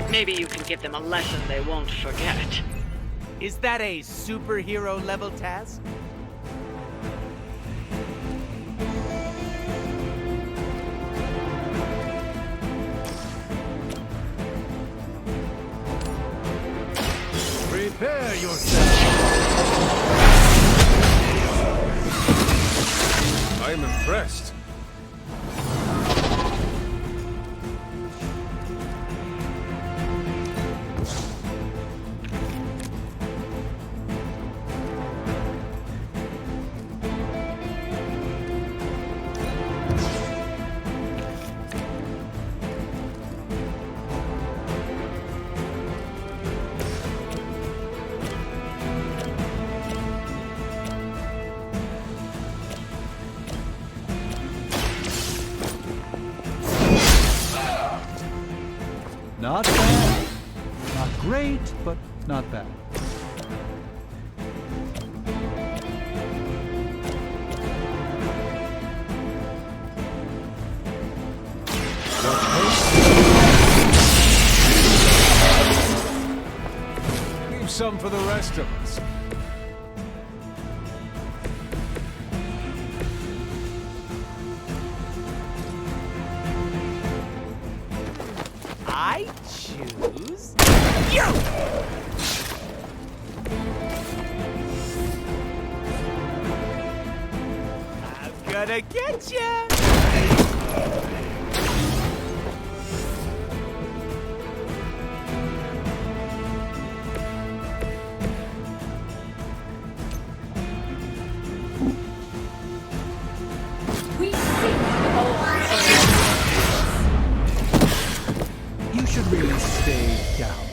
Maybe you can give them a lesson they won't forget. Is that a superhero level task? Prepare yourself. I am impressed. Not bad. Not great, but not bad. Leave some for the rest of us. I choose you! I'm gonna get ya! We seek all. You should really stay down.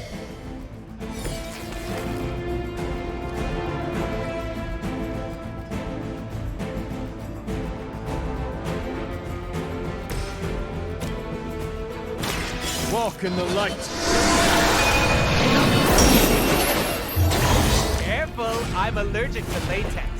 Walk in the light. Careful, I'm allergic to latex.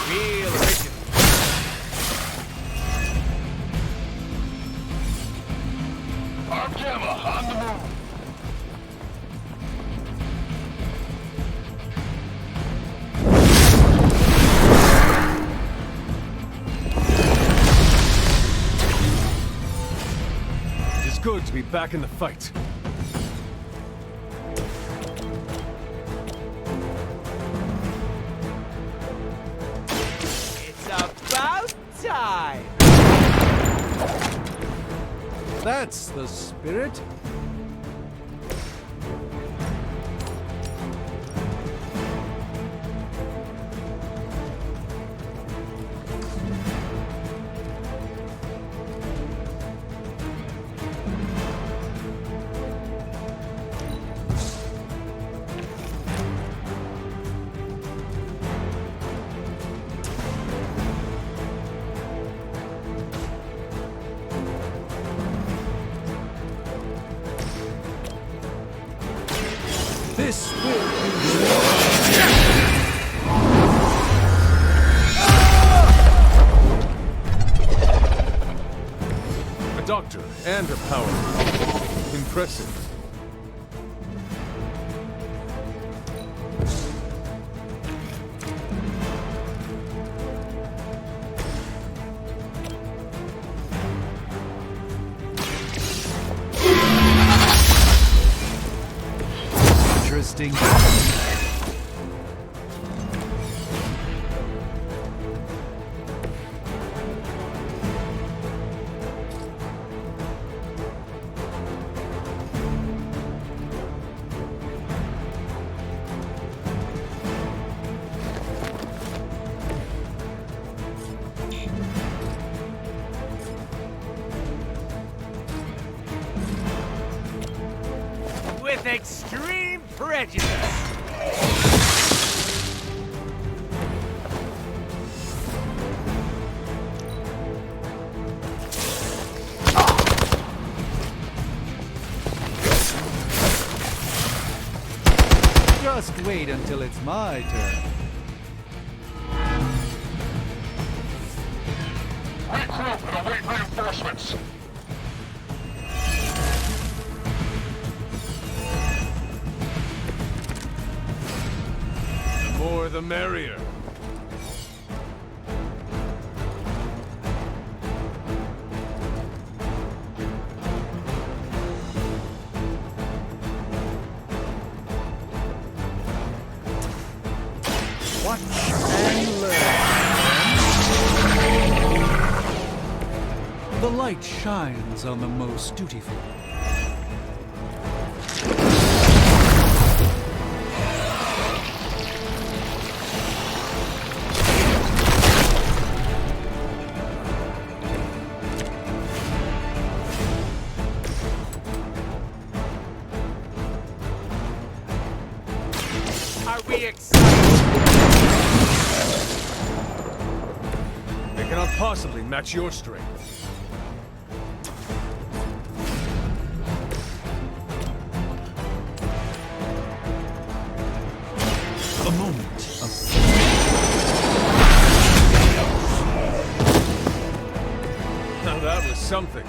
Real original. Our camera on the move. It's good to be back in the fight. It's about time! That's the spirit. This will be a doctor and her power. Impressive. Interesting. With extreme prejudice! Just wait until it's my turn. Regroup and await reinforcements. The more the merrier. Watch and learn. The light shines on the most dutiful. Are we excited? They cannot possibly match your strength. A moment of Now that was something.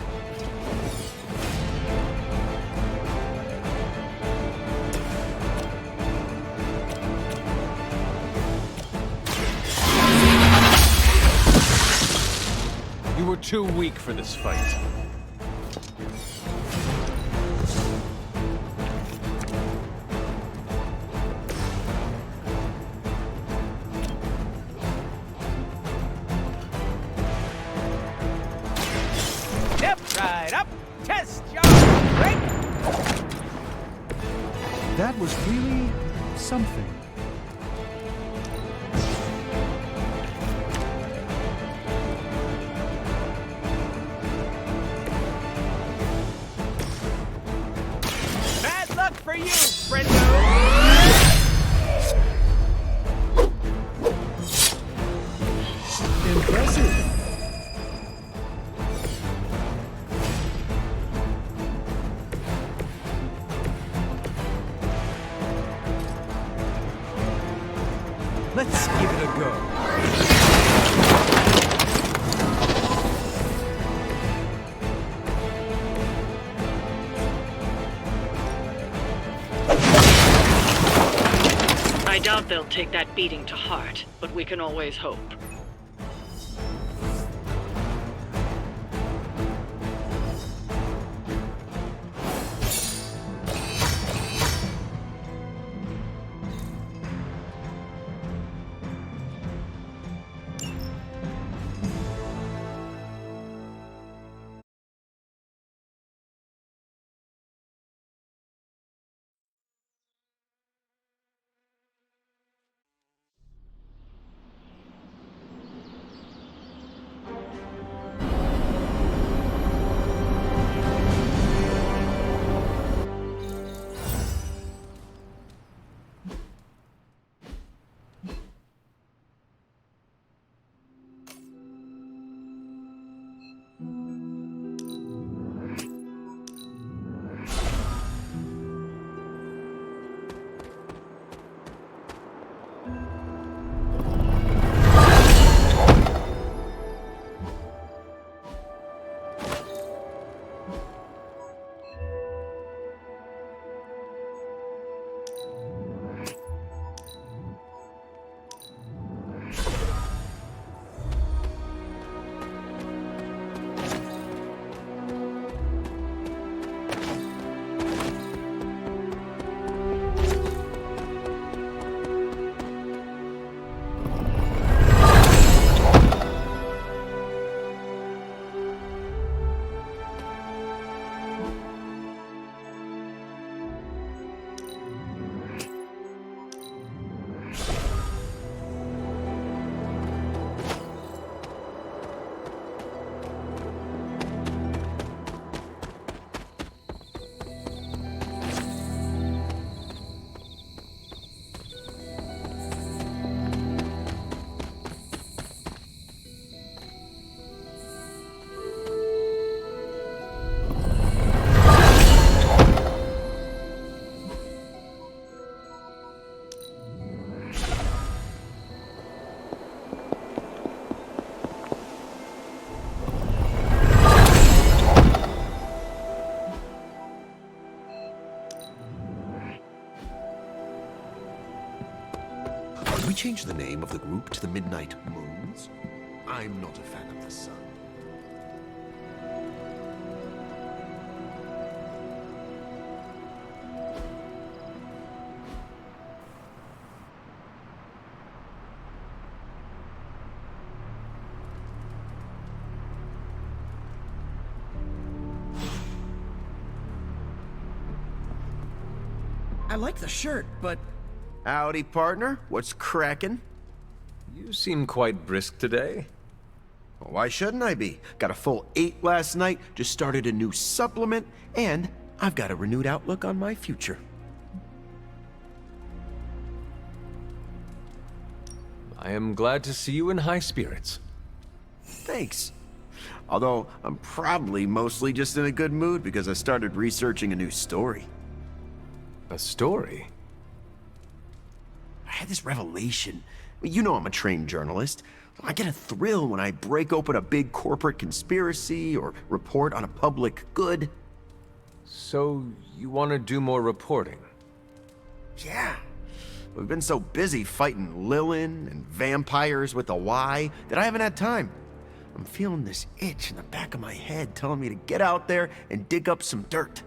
You were too weak for this fight. Step right up. Test your strength. that was really something. Bad luck for you, friendo. Impressive. Let's give it a go. I doubt they'll take that beating to heart, but we can always hope. Did we change the name of the group to the Midnight Moons? I'm not a fan of the sun. I like the shirt, but... Howdy, partner. What's crackin'? You seem quite brisk today. Well, why shouldn't I be? Got a full 8 last night, just started a new supplement, and I've got a renewed outlook on my future. I am glad to see you in high spirits. Thanks. Although, I'm probably mostly just in a good mood because I started researching a new story. A story? I had this revelation. You know I'm a trained journalist. I get a thrill when I break open a big corporate conspiracy or report on a public good. So, you want to do more reporting? Yeah. We've been so busy fighting Lilin and vampires with a Y that I haven't had time. I'm feeling this itch in the back of my head telling me to get out there and dig up some dirt.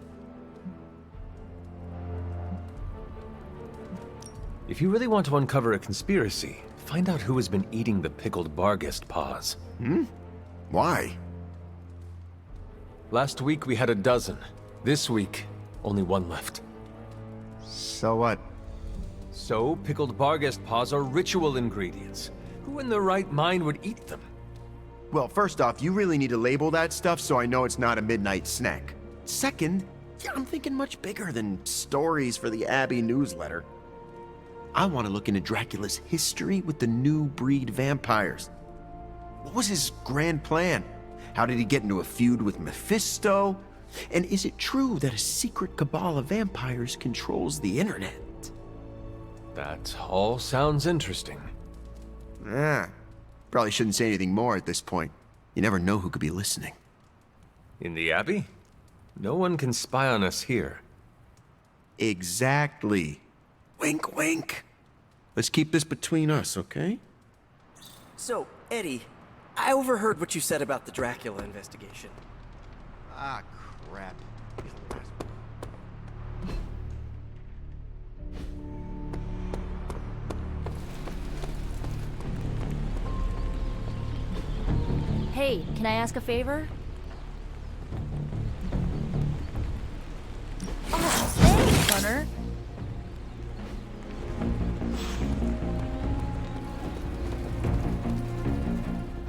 If you really want to uncover a conspiracy, find out who has been eating the pickled Barghest paws. Why? Last week we had a dozen. This week, only one left. So what? So, pickled Barghest paws are ritual ingredients. Who in their right mind would eat them? Well, first off, you really need to label that stuff so I know it's not a midnight snack. Second, yeah, I'm thinking much bigger than stories for the Abbey newsletter. I want to look into Dracula's history with the new breed vampires. What was his grand plan? How did he get into a feud with Mephisto? And is it true that a secret cabal of vampires controls the internet? That all sounds interesting. Probably shouldn't say anything more at this point. You never know who could be listening. In the Abbey? No one can spy on us here. Exactly. Wink, wink. Let's keep this between us, okay? So, Eddie, I overheard what you said about the Dracula investigation. Ah, crap. Hey, can I ask a favor? Oh, thanks, Hunter.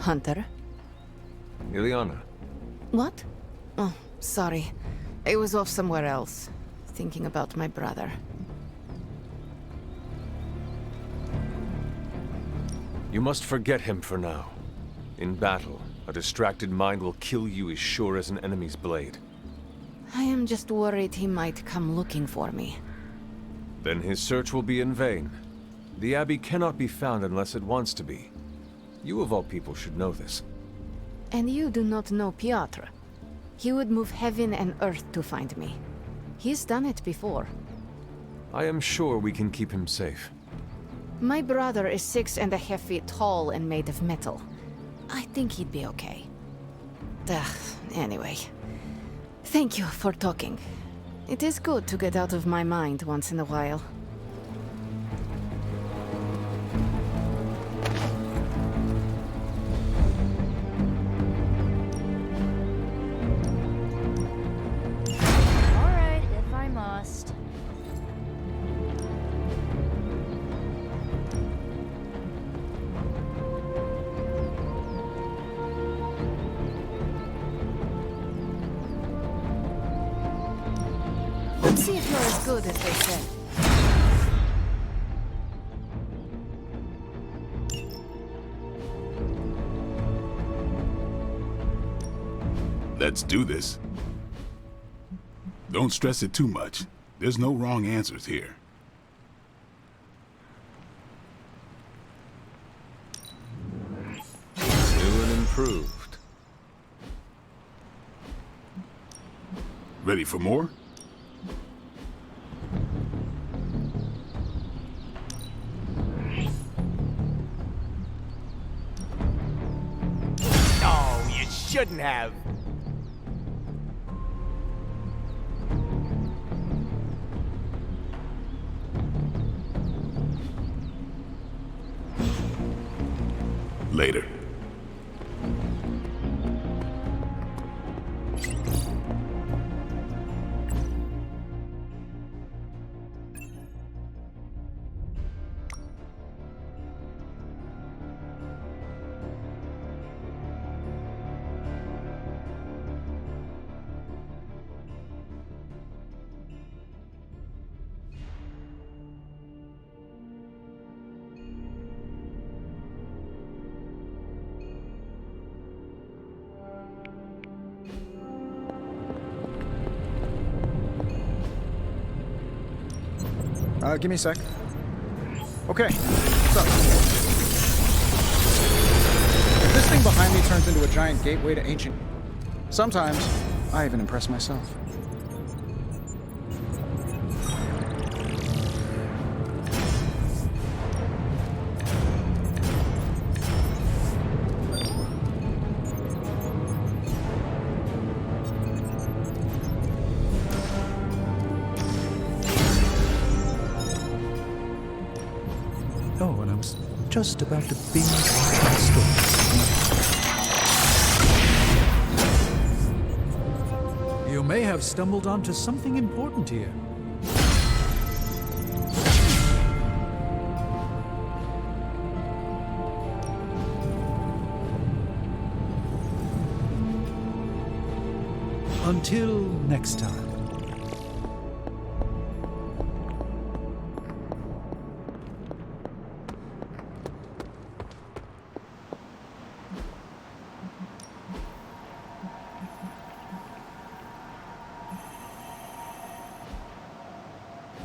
Hunter? Ileana. What? Oh, sorry. I was off somewhere else, thinking about my brother. You must forget him for now. In battle, a distracted mind will kill you as sure as an enemy's blade. I am just worried he might come looking for me. Then his search will be in vain. The Abbey cannot be found unless it wants to be. You of all people should know this. And you do not know Piotr. He would move heaven and earth to find me. He's done it before. I am sure we can keep him safe. My brother is 6.5 feet tall and made of metal. I think he'd be okay. Anyway. Thank you for talking. It is good to get out of my mind once in a while. Alright, if I must. Let's see if you're as good as they said. Let's do this. Don't stress it too much. There's no wrong answers here. New and improved. Ready for more? shouldn't have. Later. Give me a sec. Okay, so if this thing behind me turns into a giant gateway to ancient... Sometimes, I even impress myself. Oh, and I'm just about to binge watch my story. You may have stumbled onto something important here. Until next time.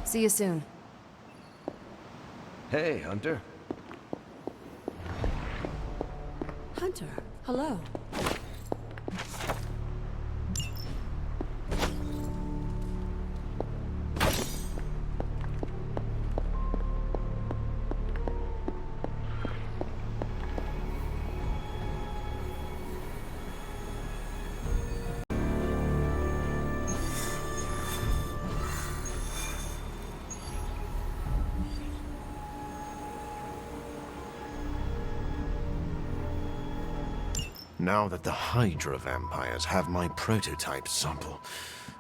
See you soon. Hey, Hunter. Hunter, hello. Now that the Hydra vampires have my prototype sample,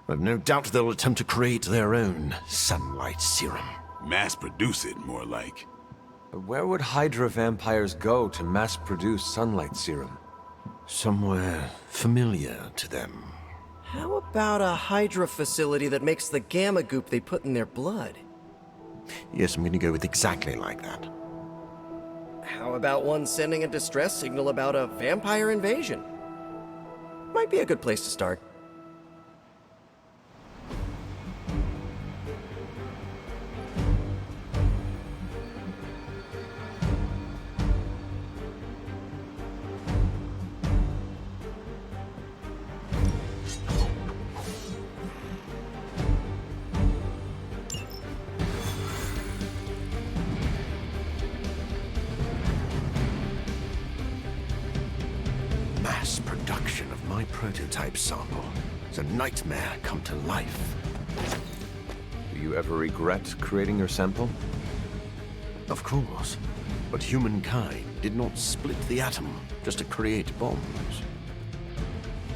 I've no doubt they'll attempt to create their own sunlight serum. Mass produce it, more like. But where would Hydra vampires go to mass-produce sunlight serum? Somewhere familiar to them. How about a Hydra facility that makes the gamma goop they put in their blood? Yes, I'm gonna go with exactly like that. How about one sending a distress signal about a vampire invasion? Might be a good place to start. Mass production of my prototype sample. It's a nightmare come to life. Do you ever regret creating your sample? Of course. But humankind did not split the atom just to create bombs.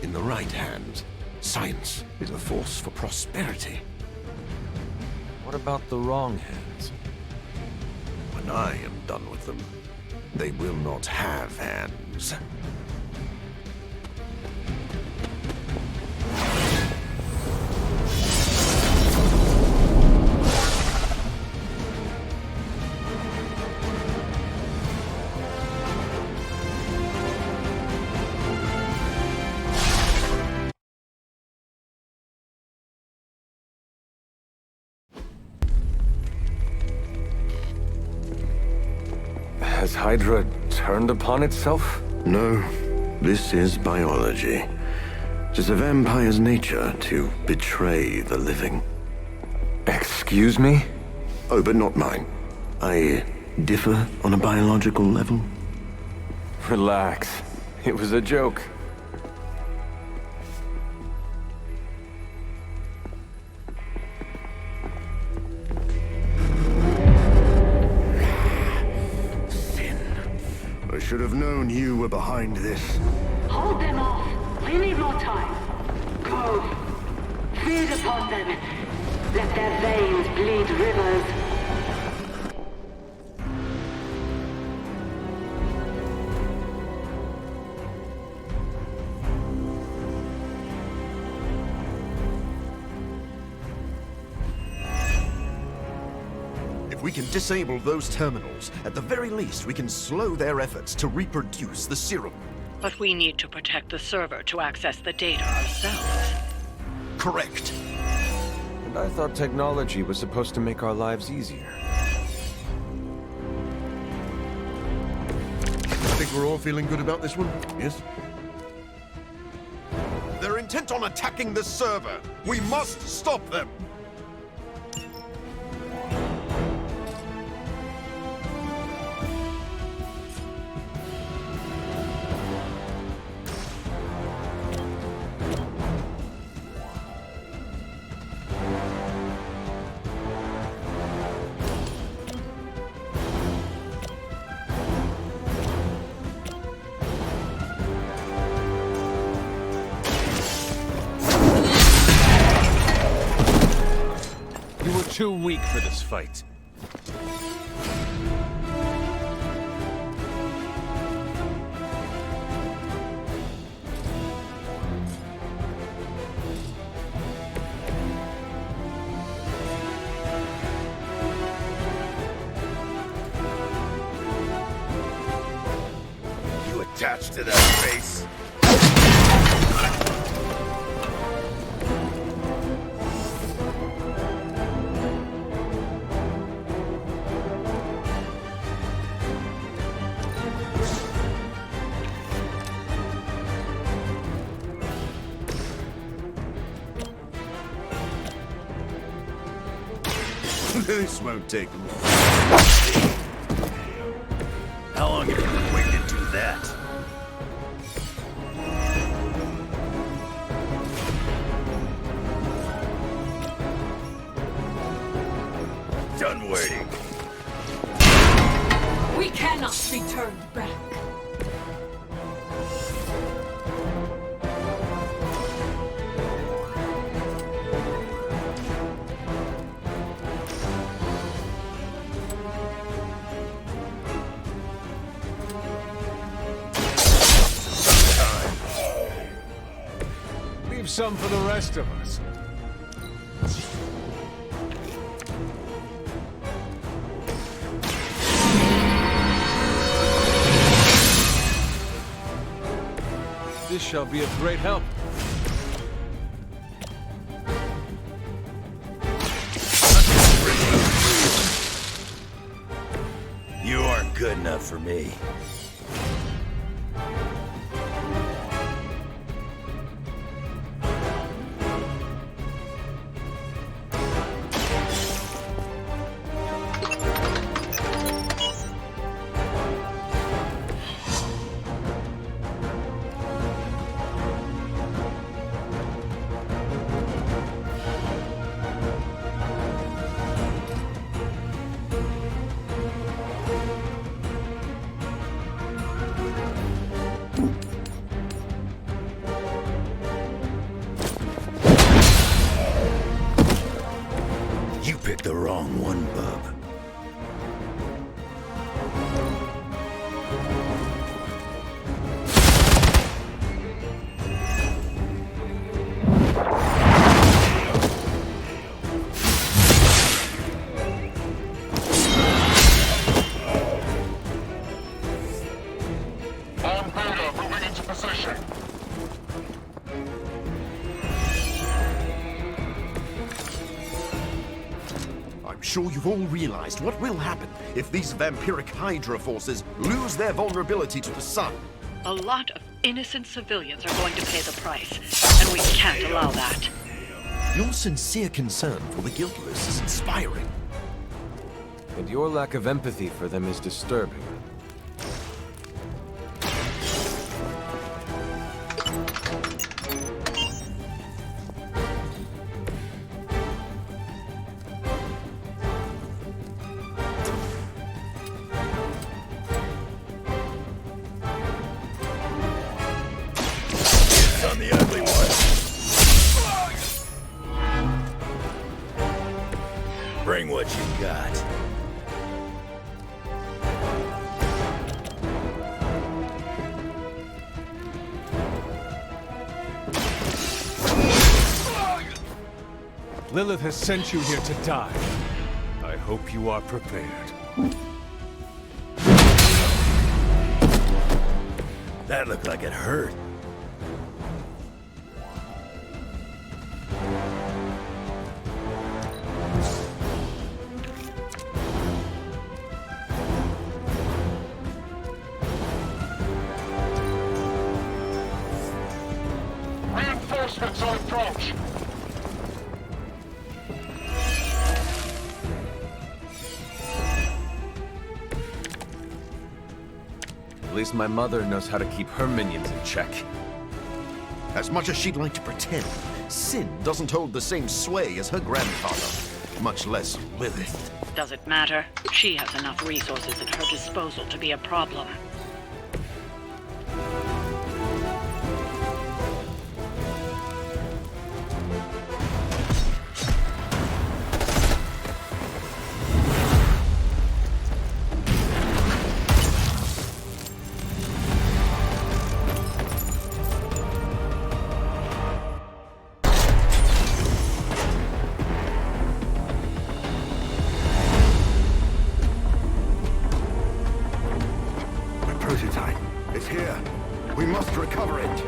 In the right hands, science is a force for prosperity. What about the wrong hands? When I am done with them, they will not have hands. Has Hydra turned upon itself? No, this is biology. It is a vampire's nature to betray the living. Excuse me? Oh, but not mine. I differ on a biological level. Relax. It was a joke. should have known you were behind this. Hold them off. We need more time. Go. Feed upon them. Let their veins bleed rivers. If we can disable those terminals, at the very least we can slow their efforts to reproduce the serum. But we need to protect the server to access the data ourselves. Correct. And I thought technology was supposed to make our lives easier. I think we're all feeling good about this one, yes? They're intent on attacking the server. We must stop them. You were too weak for this fight. You attached to that face? This won't take long. How long have you been waiting to do that? Done waiting. We cannot be turned back. Leave some for the rest of us. This shall be of great help. You aren't good enough for me. You picked the wrong one, bub. On Beta, moving into position. I'm sure you've all realized what will happen if these vampiric Hydra forces lose their vulnerability to the sun. A lot of innocent civilians are going to pay the price, and we can't allow that. Your sincere concern for the guiltless is inspiring. And your lack of empathy for them is disturbing. Lilith has sent you here to die. I hope you are prepared. That looked like it hurt. Reinforcements on approach. At least my mother knows how to keep her minions in check. As much as she'd like to pretend, Sin doesn't hold the same sway as her grandfather, much less Lilith. Does it matter? She has enough resources at her disposal to be a problem. Prototype. It's here. We must recover it.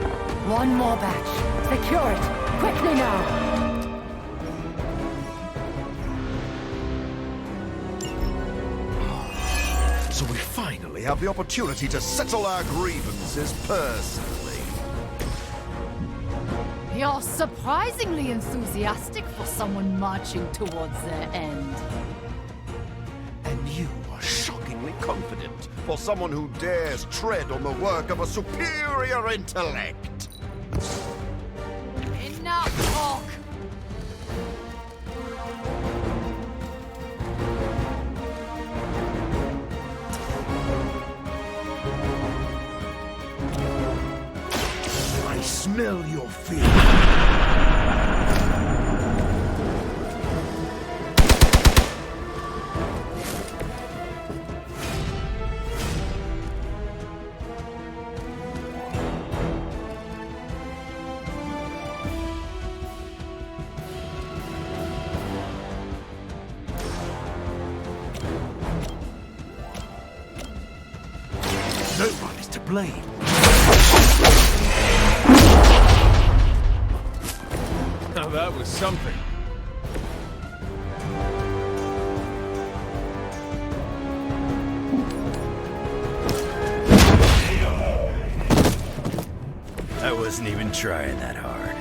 One more batch. Secure it. Quickly now. So we finally have the opportunity to settle our grievances personally. You're surprisingly enthusiastic for someone marching towards their end. And you are shockingly confident for someone who dares tread on the work of a superior intellect. Enough talk! I smell your fear. No one is to blame. Now that was something. I wasn't even trying that hard.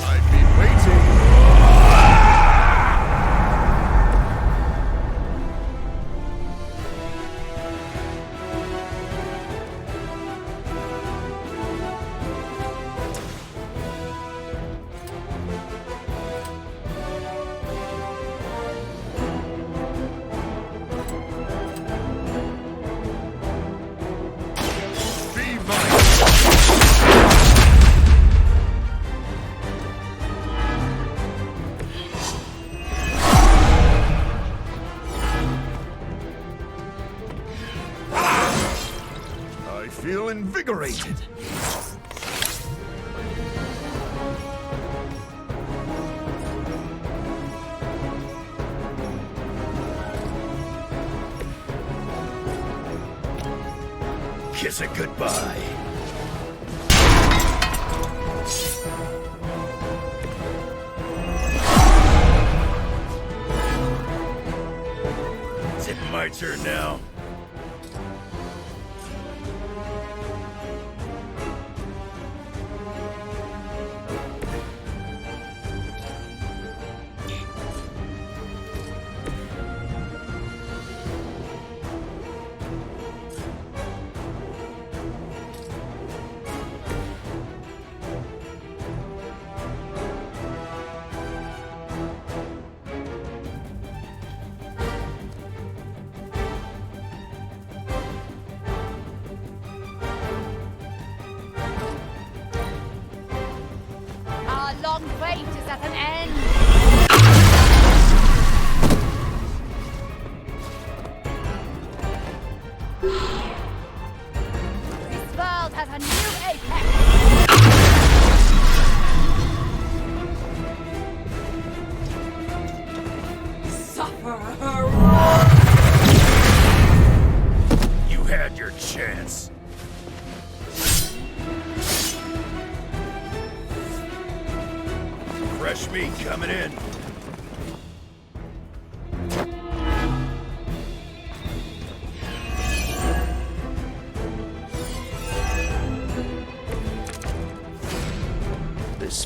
I've been waiting. I feel invigorated. Kiss it goodbye. Is it my turn now?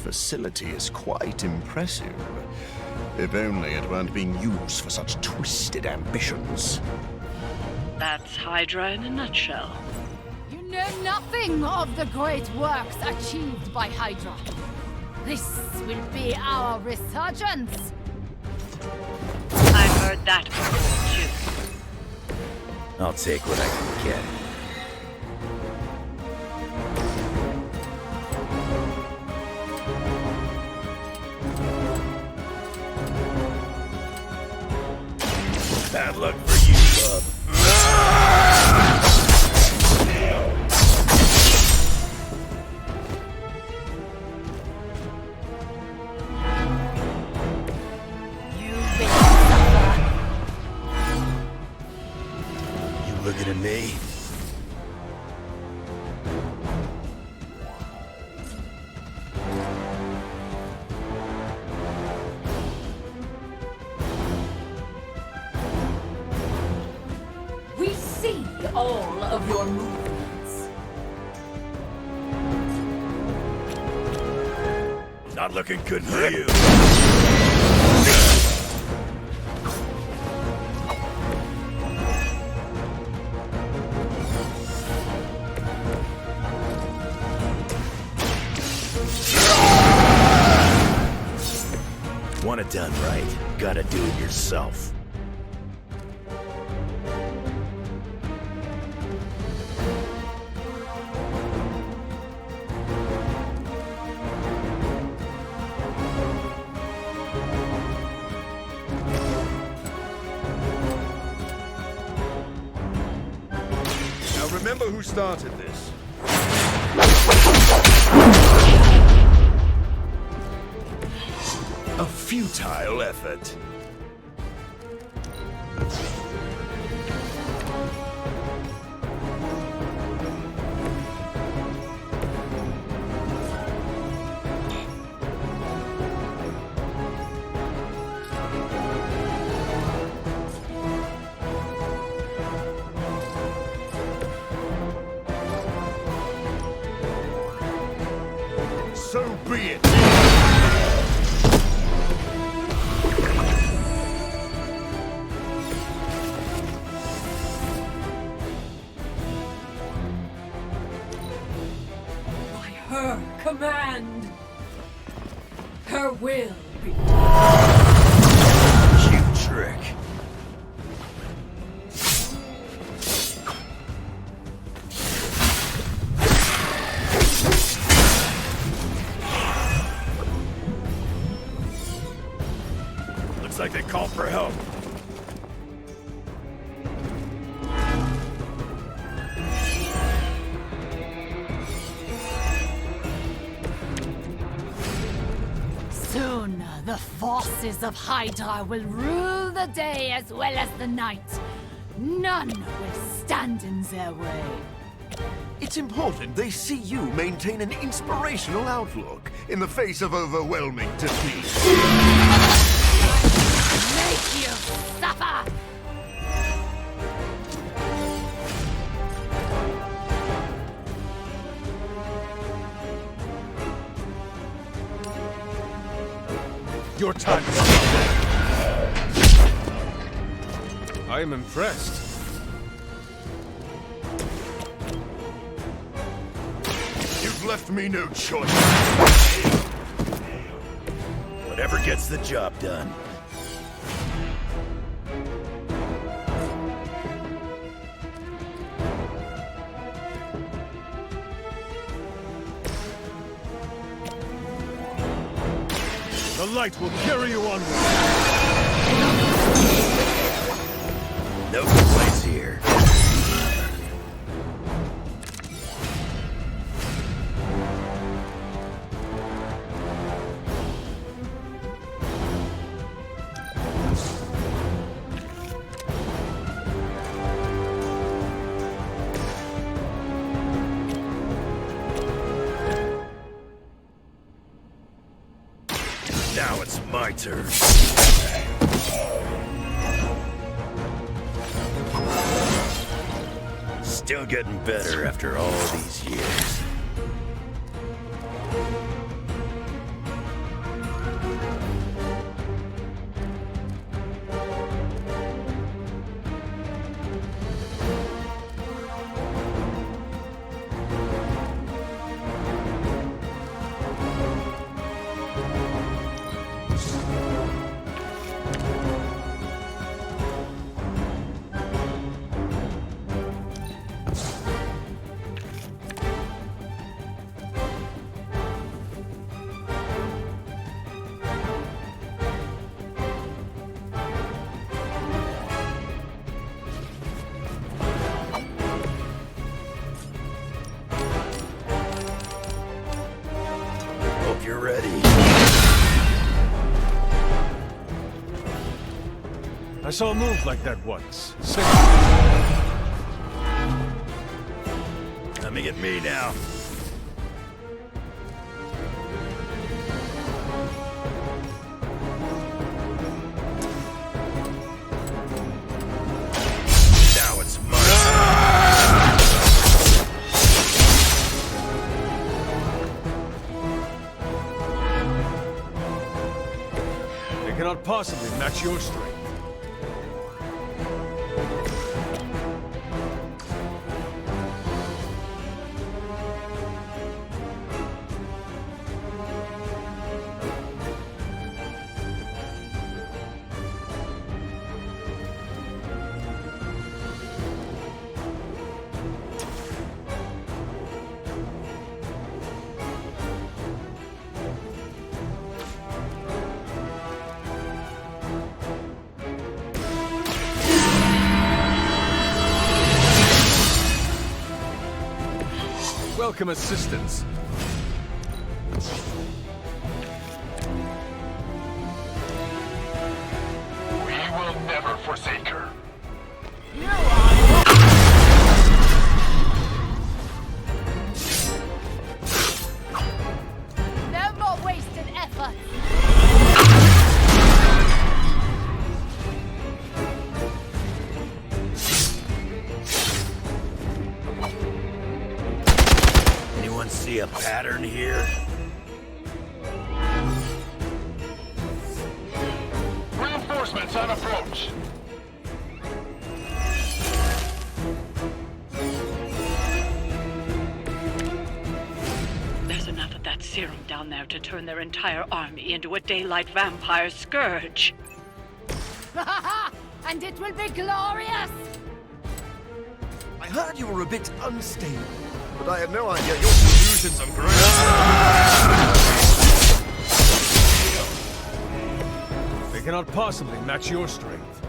facility is quite impressive. If only it weren't being used for such twisted ambitions. That's Hydra in a nutshell. You know nothing of the great works achieved by Hydra. This will be our resurgence. I've heard that before, too. I'll take what I can get. Bad luck for you, bub. You looking at me? We see all of your movements. Not looking good for you. Want it done right, gotta do it yourself. Now remember who started this. A futile effort. So be it. By her command, her will be Cute trick. Looks like they called for help. Soon, the forces of Hydra will rule the day as well as the night. None will stand in their way. It's important they see you maintain an inspirational outlook in the face of overwhelming defeat. Make you suffer! Your time is up. I am impressed. You've left me no choice. Whatever gets the job done. The light will carry you onward. No complaints here. Now it's my turn. Still getting better after all these years. saw a move like that once. Coming at me now. Now it's They cannot possibly match your strength. Welcome assistance. We will never forsake her. No more wasted effort. Anyone see a pattern here? Reinforcements on approach. There's enough of that serum down there to turn their entire army into a daylight vampire scourge. And it will be glorious! I heard you were a bit unstable, but I had no idea your delusions of grandeur. They cannot possibly match your strength.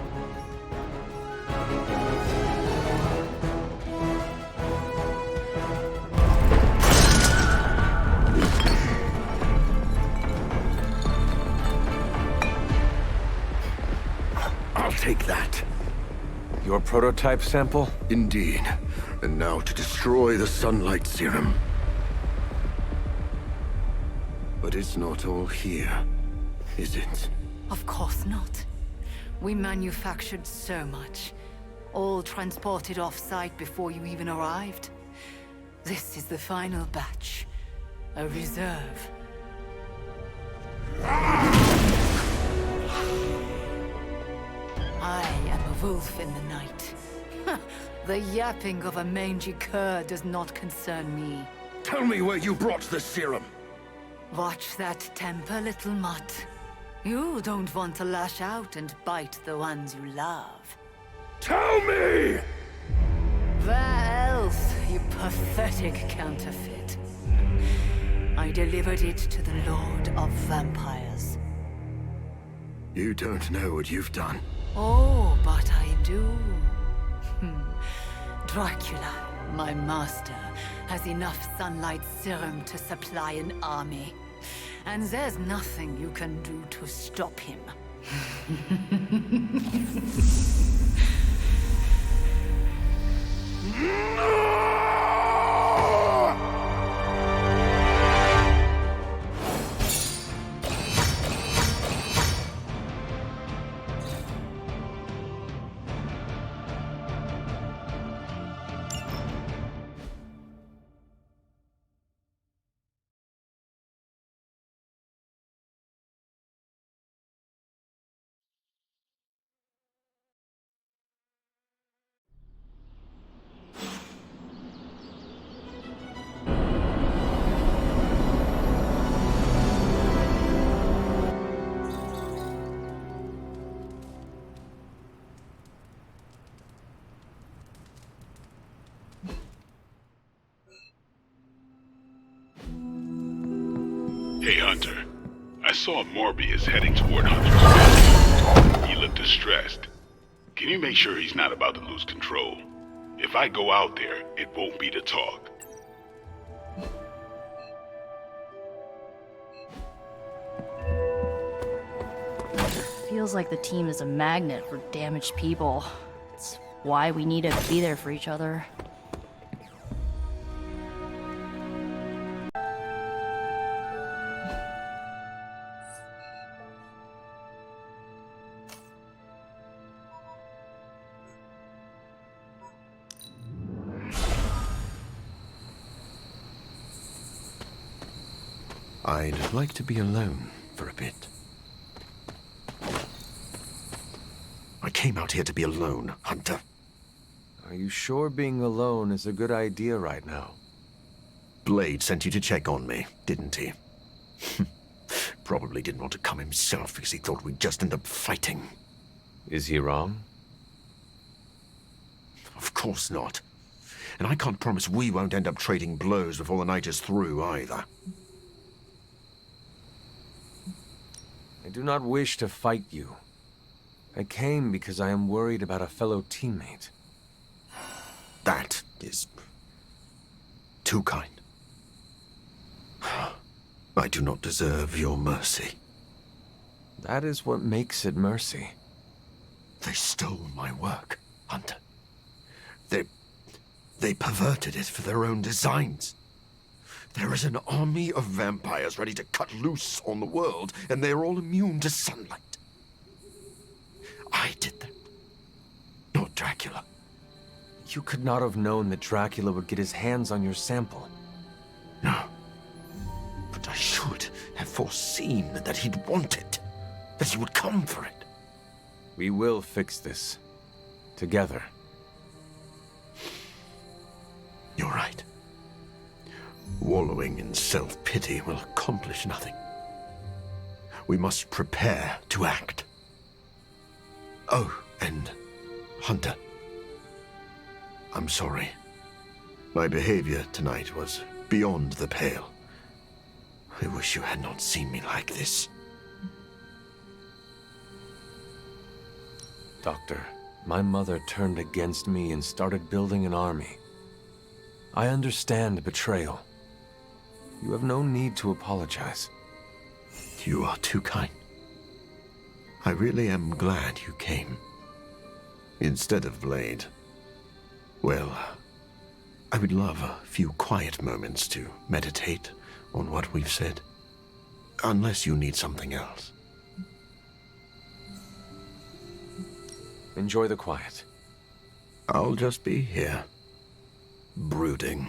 I'll take that. Your prototype sample? Indeed. And now to destroy the sunlight serum. But it's not all here, is it? Of course not. We manufactured so much. All transported off-site before you even arrived. This is the final batch. A reserve. I am a wolf in the night. The yapping of a mangy cur does not concern me. Tell me where you brought the serum. Watch that temper, little mutt. You don't want to lash out and bite the ones you love. Tell me! Where else, you pathetic counterfeit? I delivered it to the Lord of Vampires. You don't know what you've done. Oh, but I do. Dracula, my master, has enough sunlight serum to supply an army. And there's nothing you can do to stop him. Hey, Hunter. I saw Morbius heading toward Hunter's. He looked distressed. Can you make sure he's not about to lose control? If I go out there, it won't be to talk. feels like the team is a magnet for damaged people. It's why we need to be there for each other. I'd like to be alone for a bit. I came out here to be alone, Hunter. Are you sure being alone is a good idea right now? Blade sent you to check on me, didn't he? Probably didn't want to come himself because he thought we'd just end up fighting. Is he wrong? Of course not. And I can't promise we won't end up trading blows before the night is through, either. I do not wish to fight you. I came because I am worried about a fellow teammate. That is too kind. I do not deserve your mercy. That is what makes it mercy. They stole my work, Hunter. They perverted it for their own designs. There is an army of vampires ready to cut loose on the world, and they are all immune to sunlight. I did that. Not Dracula. You could not have known that Dracula would get his hands on your sample. No. But I should have foreseen that he'd want it. That he would come for it. We will fix this. Together. You're right. Wallowing in self-pity will accomplish nothing. We must prepare to act. Oh, and Hunter. I'm sorry. My behavior tonight was beyond the pale. I wish you had not seen me like this. Doctor, my mother turned against me and started building an army. I understand betrayal. You have no need to apologize. You are too kind. I really am glad you came. Instead of Blade. Well, I would love a few quiet moments to meditate on what we've said. Unless you need something else. Enjoy the quiet. I'll just be here, brooding.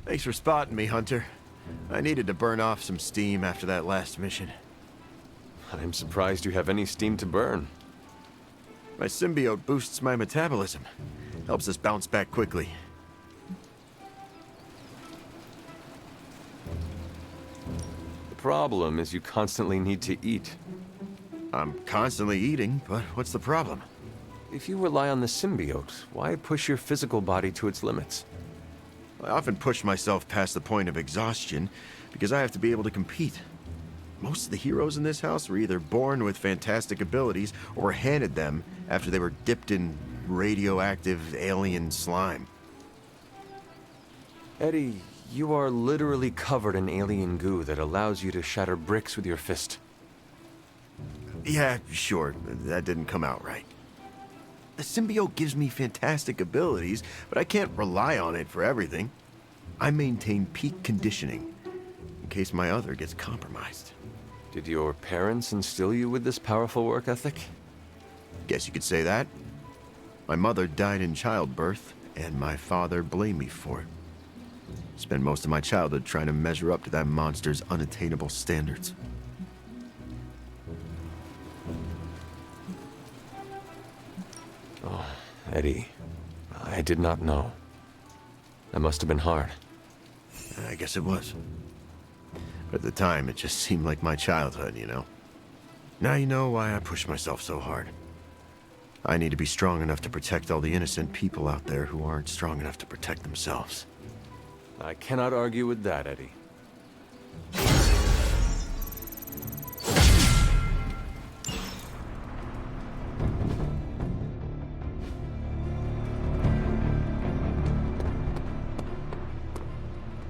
Thanks for spotting me, Hunter. I needed to burn off some steam after that last mission. I'm surprised you have any steam to burn. My symbiote boosts my metabolism. Helps us bounce back quickly. The problem is you constantly need to eat. I'm constantly eating, but what's the problem? If you rely on the symbiote, why push your physical body to its limits? I often push myself past the point of exhaustion because I have to be able to compete. Most of the heroes in this house were either born with fantastic abilities or handed them after they were dipped in radioactive alien slime. Eddie, you are literally covered in alien goo that allows you to shatter bricks with your fist. Yeah, sure. That didn't come out right. The symbiote gives me fantastic abilities, but I can't rely on it for everything. I maintain peak conditioning, in case my other gets compromised. Did your parents instill you with this powerful work ethic? Guess you could say that. My mother died in childbirth, and my father blame me for it. Spent most of my childhood trying to measure up to that monster's unattainable standards. Oh, Eddie, I did not know. That must have been hard. I guess it was. But at the time, it just seemed like my childhood, you know? Now you know why I push myself so hard. I need to be strong enough to protect all the innocent people out there who aren't strong enough to protect themselves. I cannot argue with that, Eddie.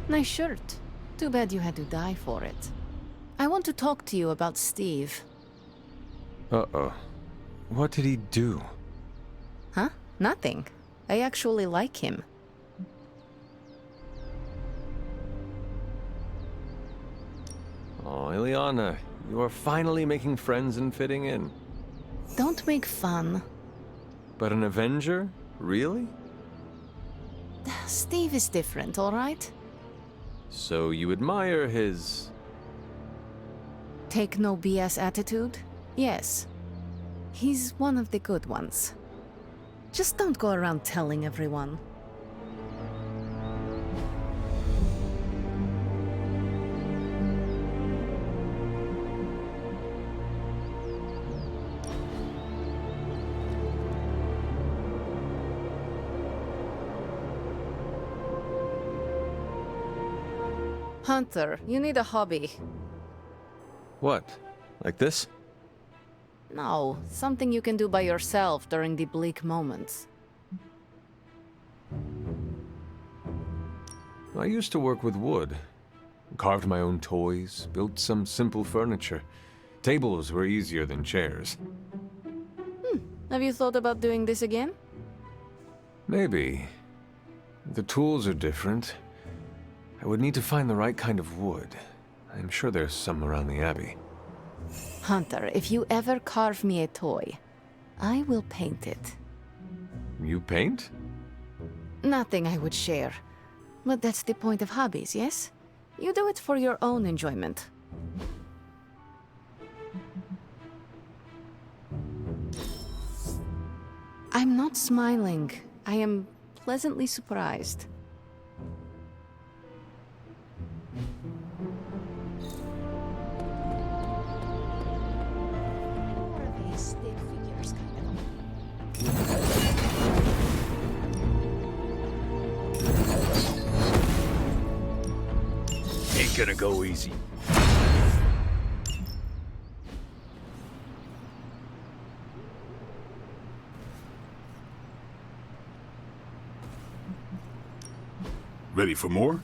Nice shirt. Too bad you had to die for it. I want to talk to you about Steve. Uh-oh. What did he do? Huh? Nothing. I actually like him. Oh, Ileana, you are finally making friends and fitting in. Don't make fun. But an Avenger? Really? Steve is different, all right? So you admire his... Take no BS attitude? Yes. He's one of the good ones. Just don't go around telling everyone. Hunter, you need a hobby. What? Like this? No, something you can do by yourself during the bleak moments. I used to work with wood. Carved my own toys, built some simple furniture. Tables were easier than chairs. Have you thought about doing this again? Maybe. The tools are different. I would need to find the right kind of wood. I'm sure there's some around the Abbey. Hunter, if you ever carve me a toy, I will paint it. You paint? Nothing I would share. But that's the point of hobbies, yes? You do it for your own enjoyment. I'm not smiling. I am pleasantly surprised. Stick figures, Ain't gonna go easy. Ready for more?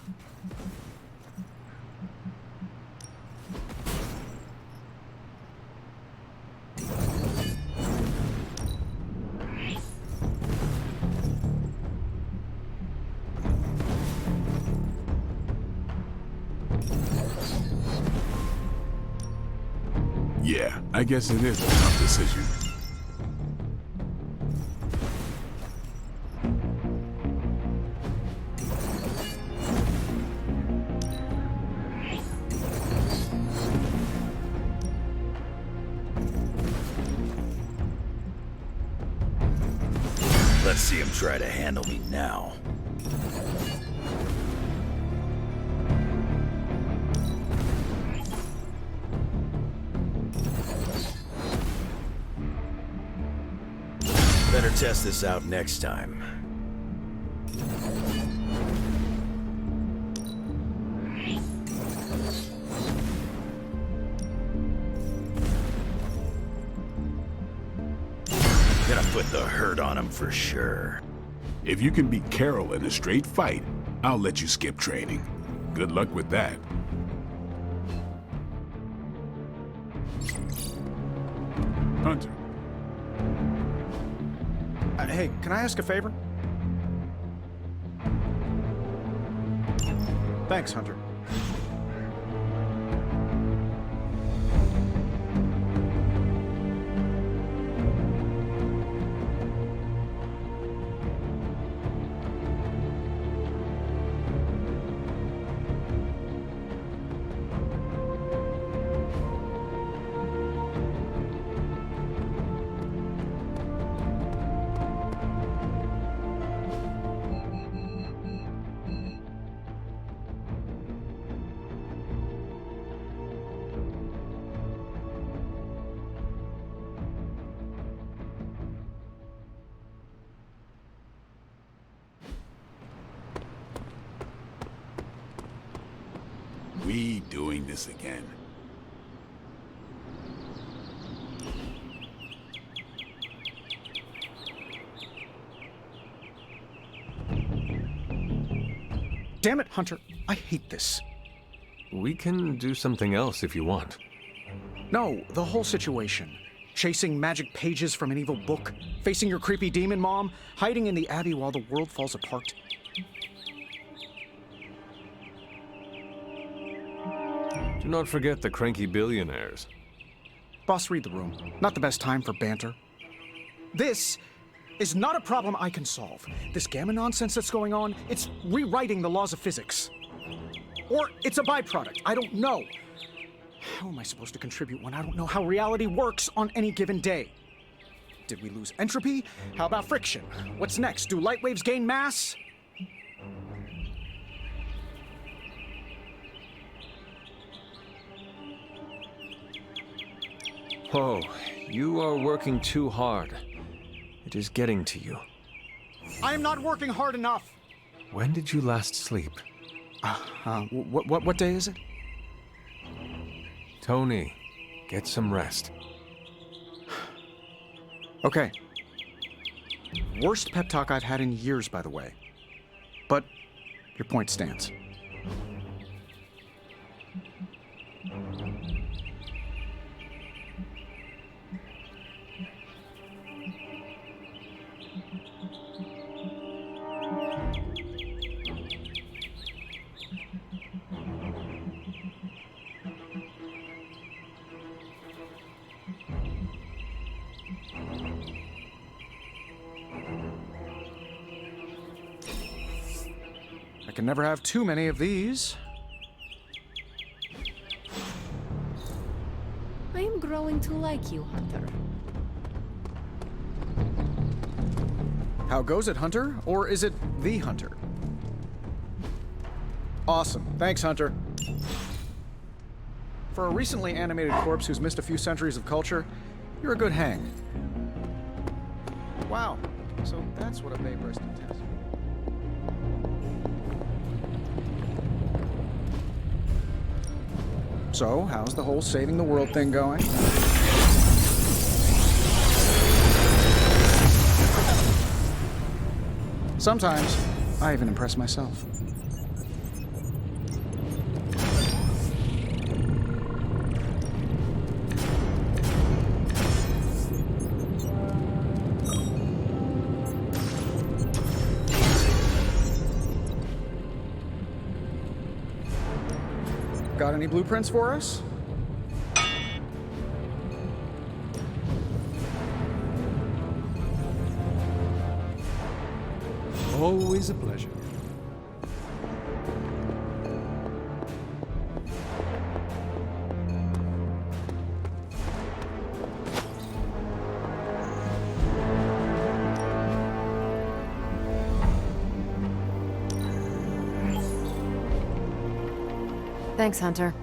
Yeah, I guess it is a tough decision. Let's see him try to handle me now. Better test this out next time. Gonna put the hurt on him for sure. If you can beat Carol in a straight fight, I'll let you skip training. Good luck with that. Hunter. Hey, can I ask a favor? Thanks, Hunter. we doing this again? Damn it, Hunter. I hate this. We can do something else if you want. No, the whole situation. Chasing magic pages from an evil book, facing your creepy demon mom, hiding in the Abbey while the world falls apart. Do not forget the cranky billionaires. Boss, read the room. Not the best time for banter. This is not a problem I can solve. This gamma nonsense that's going on, it's rewriting the laws of physics. Or it's a byproduct. I don't know. How am I supposed to contribute when I don't know how reality works on any given day? Did we lose entropy? How about friction? What's next? Do light waves gain mass? Oh, you are working too hard. It is getting to you. I am not working hard enough. When did you last sleep? What day is it? Tony, get some rest. Okay. Worst pep talk I've had in years, by the way. But your point stands. I can never have too many of these. I am growing to like you, Hunter. How goes it, Hunter? Or is it the Hunter? Awesome. Thanks, Hunter. For a recently animated corpse who's missed a few centuries of culture, you're a good hang. Wow. So that's what a bay-breasted test. So, how's the whole saving the world thing going? Sometimes, I even impress myself. Got any blueprints for us? Always a pleasure. Thanks, Hunter.